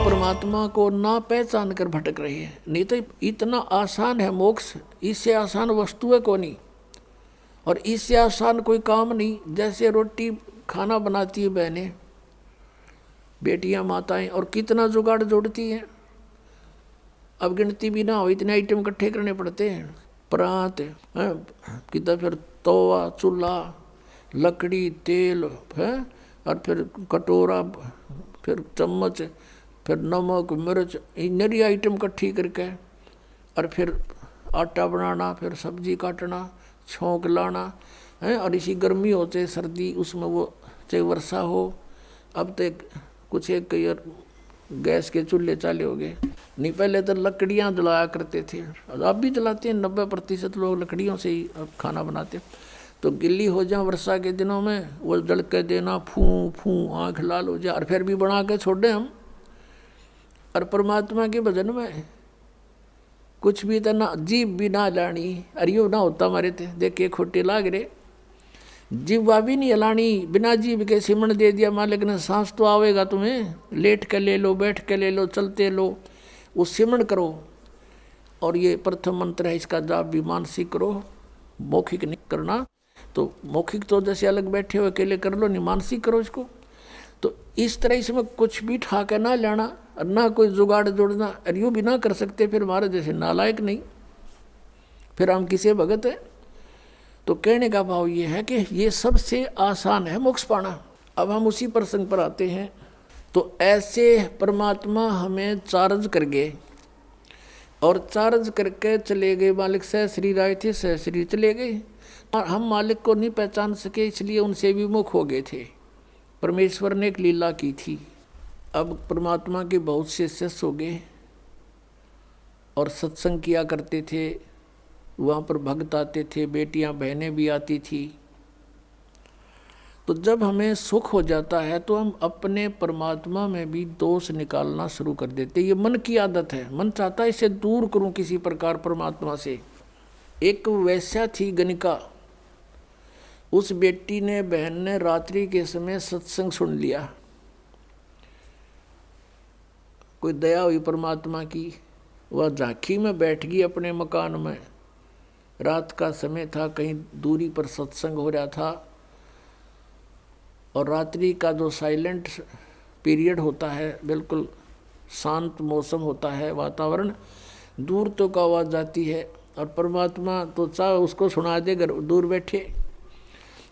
परमात्मा को ना पहचान कर भटक रहे हैं। नहीं तो इतना आसान है मोक्ष, इससे आसान वस्तु है कौन ही, और इससे आसान कोई काम नहीं। जैसे रोटी खाना बनाती है बहनें, बेटियां, माताएं, और कितना जुगाड़ जोड़ती हैं। अब गिनती भी ना हो, इतने आइटम इकट्ठे करने पड़ते हैं। परात कितना, फिर तवा, चूल्हा, लकड़ी, तेल है, और फिर कटोरा, फिर चम्मच, फिर नमक, मिर्च, नरी आइटम इकट्ठी करके, और फिर आटा बनाना, फिर सब्जी काटना, छोंक लाना है। और इसी गर्मी हो चाहे सर्दी, उसमें वो चाहे वर्षा हो। अब तो कुछ एक यार गैस के चूल्हे चाले हो गए, नहीं पहले तो लकड़ियाँ जलाया करते थे। अब भी जलाते हैं, 90% लोग लकड़ियों से ही अब खाना बनाते। तो गिल्ली हो जाए वर्षा के दिनों में, वो जल के देना, फूं फूं आँख लाल हो जाए, और फिर भी बना के छोड़े हम। और परमात्मा के भजन में कुछ भी तो ना, जीभ भी ना लानी, अरियो ना होता हमारे थे, देखे खोटे लाग रहे। जीवा भी नहीं हलानी, बिना जीभ के सिमण दे दिया मालिक ने। सांस तो आवेगा तुम्हें, लेट के ले लो, बैठ के ले लो, चलते लो, वो सिमण करो। और ये प्रथम मंत्र है, इसका जाप भी मानसिक करो, मौखिक नहीं करना। तो मौखिक तो जैसे अलग बैठे हो अकेले कर लो, नहीं मानसिक करो इसको। तो इस तरह इसमें कुछ भी ठाके ना लेना, और ना कोई जुगाड़ जोड़ना, और यूँ भी ना कर सकते फिर हमारे जैसे नालायक नहीं, फिर हम किसे भगत है। तो कहने का भाव ये है कि ये सबसे आसान है मोक्ष पाना। अब हम उसी प्रसंग पर आते हैं। तो ऐसे परमात्मा हमें चार्ज कर गए, और चार्ज करके चले गए। मालिक सह शरीर आए थे, सह शरीर चले गए, और हम मालिक को नहीं पहचान सके, इसलिए उनसे विमुख हो गए थे। परमेश्वर ने एक लीला की थी। अब परमात्मा के बहुत से शिष्य हो गए, और सत्संग किया करते थे, वहाँ पर भक्त आते थे, बेटियां बहनें भी आती थी। तो जब हमें सुख हो जाता है तो हम अपने परमात्मा में भी दोष निकालना शुरू कर देते। ये मन की आदत है, मन चाहता है इसे दूर करूं किसी प्रकार परमात्मा से। एक वैश्या थी गणिका, उस बेटी ने, बहन ने रात्रि के समय सत्संग सुन लिया। कोई दया हुई परमात्मा की, वह झांकी में बैठ गई अपने मकान में। रात का समय था, कहीं दूरी पर सत्संग हो रहा था, और रात्रि का जो साइलेंट पीरियड होता है, बिल्कुल शांत मौसम होता है, वातावरण, दूर तो का आवाज़ जाती है, और परमात्मा तो चाहे उसको सुना दे अगर दूर बैठे।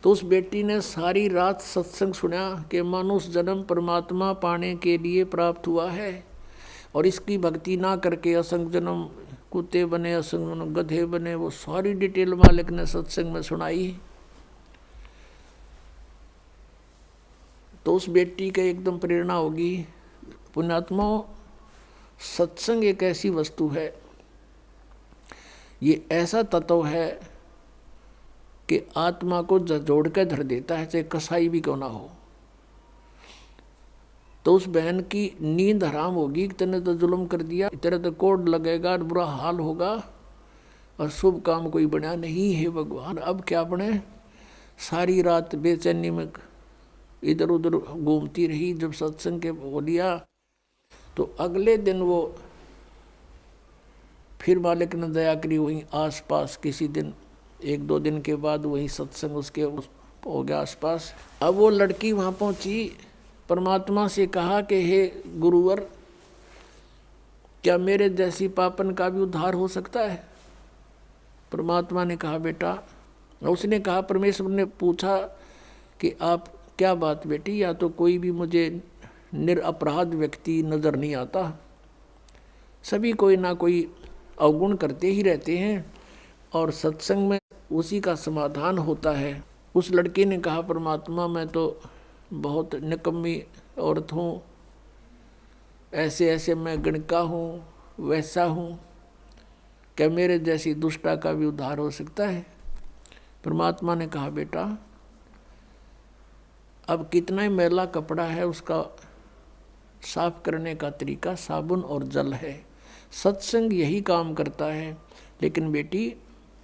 तो उस बेटी ने सारी रात सत्संग सुना कि मनुष्य जन्म परमात्मा पाने के लिए प्राप्त हुआ है, और इसकी भक्ति ना करके असंग जन्म कुत्ते बने, असंग गधे बने। वो सारी डिटेल मालिक ने सत्संग में सुनाई। तो उस बेटी का एकदम प्रेरणा होगी। पुण्यात्मा, सत्संग एक ऐसी वस्तु है, ये ऐसा तत्व है कि आत्मा को जोड़ के धर देता है, चाहे कसाई भी क्यों ना हो। तो उस बहन की नींद हराम होगी, तेने तो जुल्म कर दिया, तेरे तो कोड लगेगा, बुरा हाल होगा, और शुभ काम कोई बना नहीं है भगवान। अब क्या बने? सारी रात बेचैनी में इधर उधर घूमती रही। जब सत्संग के बोलिया तो अगले दिन वो फिर मालिक ने दया करी, वहीं आसपास किसी दिन 1-2 दिन के बाद वहीं सत्संग उसके हो गया आसपास। अब वो लड़की वहाँ पहुँची, परमात्मा से कहा कि हे गुरुवर, क्या मेरे जैसी पापन का भी उद्धार हो सकता है? परमात्मा ने कहा बेटा, उसने कहा, परमेश्वर ने पूछा कि आप क्या बात बेटी, या तो कोई भी मुझे निरपराध व्यक्ति नज़र नहीं आता, सभी कोई ना कोई अवगुण करते ही रहते हैं, और सत्संग में उसी का समाधान होता है। उस लड़के ने कहा, परमात्मा मैं तो बहुत निकम्मी औरत हूँ, ऐसे ऐसे मैं गणिका हूँ, वैसा हूँ, क्या मेरे जैसी दुष्टा का भी उद्धार हो सकता है? परमात्मा ने कहा बेटा, अब कितना ही मैला कपड़ा है, उसका साफ करने का तरीका साबुन और जल है। सत्संग यही काम करता है। लेकिन बेटी,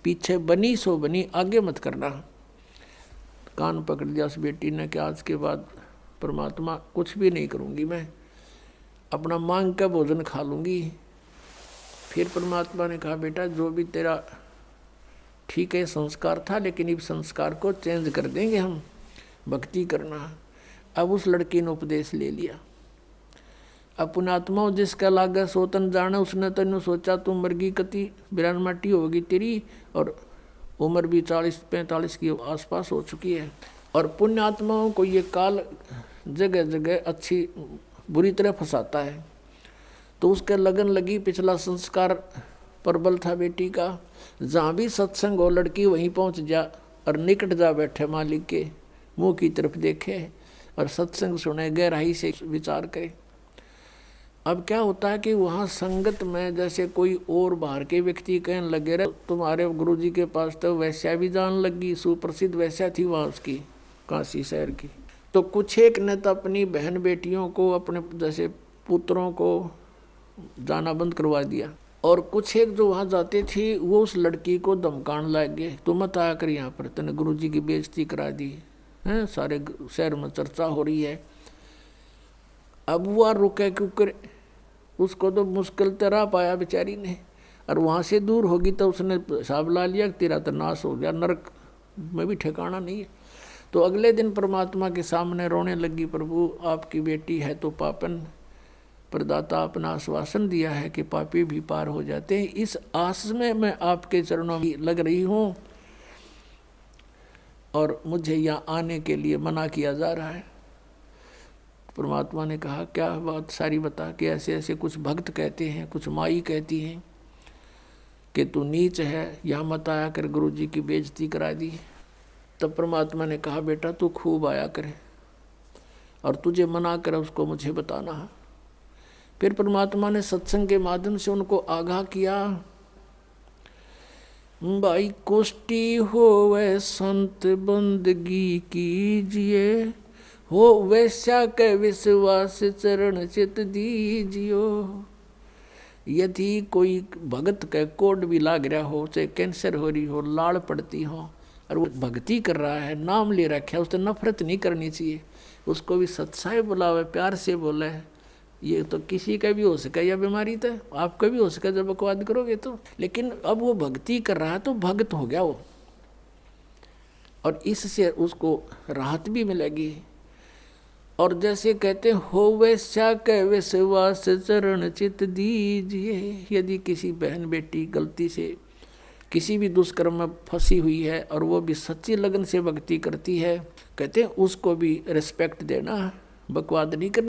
पीछे बनी सो बनी, आगे मत करना। कान पकड़ दिया उस बेटी ने कि आज के बाद परमात्मा कुछ भी नहीं करूँगी मैं, अपना मांग का भोजन खा लूँगी। फिर परमात्मा ने कहा बेटा जो भी तेरा ठीक है संस्कार था, लेकिन इस संस्कार को चेंज कर देंगे हम, भक्ति करना। अब उस लड़की ने उपदेश ले लिया। अब पुण्यात्मा जिसका लागा सोतन जाने, उसने तेन सोचा तू मरगी कति बिरान माटी होगी तेरी, और उम्र भी 40-45 के आसपास हो चुकी है। और पुण्यात्माओं को ये काल जगह जगह अच्छी बुरी तरह फंसाता है। तो उसके लगन लगी, पिछला संस्कार प्रबल था बेटी का, जहाँ भी सत्संग हो लड़की वहीं पहुँच जा और निकट जा बैठे, मालिक के मुंह की तरफ देखे और सत्संग सुने, गहराई से विचार करे। अब क्या होता है कि वहाँ संगत में जैसे कोई और बाहर के व्यक्ति कहने लगे रहे तुम्हारे गुरुजी के पास तो वैश्या भी जान लगी, सुप्रसिद्ध वैश्या थी वहाँ उसकी, काशी शहर की। तो कुछ एक ने तो अपनी बहन बेटियों को, अपने जैसे पुत्रों को जाना बंद करवा दिया, और कुछ एक जो वहाँ जाते थे वो उस लड़की को धमकाने लग गए, तो मत आया कर यहाँ पर, तूने गुरुजी की बेइज्जती करा दी है, सारे शहर में चर्चा हो रही है। अब वो रुके क्योंकि उसको तो मुश्किल तरह पाया बेचारी ने, और वहाँ से दूर होगी तो उसने हिसाब ला लिया कि तेरा तो नाश हो गया, नरक में भी ठिकाना नहीं है। तो अगले दिन परमात्मा के सामने रोने लगी, प्रभु आपकी बेटी है तो पापन, प्रदाता अपना आश्वासन दिया है कि पापी भी पार हो जाते हैं, इस आस में मैं आपके चरणों में लग रही हूँ और मुझे यहाँ आने के लिए मना किया जा रहा है। परमात्मा ने कहा क्या बात सारी बता, कि ऐसे ऐसे कुछ भक्त कहते हैं, कुछ माई कहती हैं कि तू नीच है, यहाँ मत आया कर, गुरुजी की बेइज्जती करा दी। तब परमात्मा ने कहा बेटा तू खूब आया करे, और तुझे मना करे उसको मुझे बताना है। फिर परमात्मा ने सत्संग के माध्यम से उनको आगाह किया, भाई कोष्टी होवे संत बंदगी कीजिए, हो वैश्या के विश्वास चरण चित दीजियो। यदि कोई भगत के कोड भी लाग रहा हो, चाहे कैंसर हो रही हो, लाड़ पड़ती हो, और वो भक्ति कर रहा है, नाम ले रखा है, उससे नफरत नहीं करनी चाहिए, उसको भी सत्साई बुलावे, प्यार से बोले। ये तो किसी का भी हो सके यह बीमारी, तो आपका भी हो सके जब बकवाद करोगे तो। लेकिन अब वो भक्ति कर रहा है तो भक्त हो गया वो, और इससे उसको राहत भी मिलेगी। और जैसे कहते हो वैश्या के विश्वास चरण चित दीजिए, यदि किसी बहन बेटी गलती से किसी भी दुष्कर्म में फंसी हुई है और वो भी सच्ची लगन से भक्ति करती है, कहते हैं उसको भी रिस्पेक्ट देना, बकवाद नहीं करना।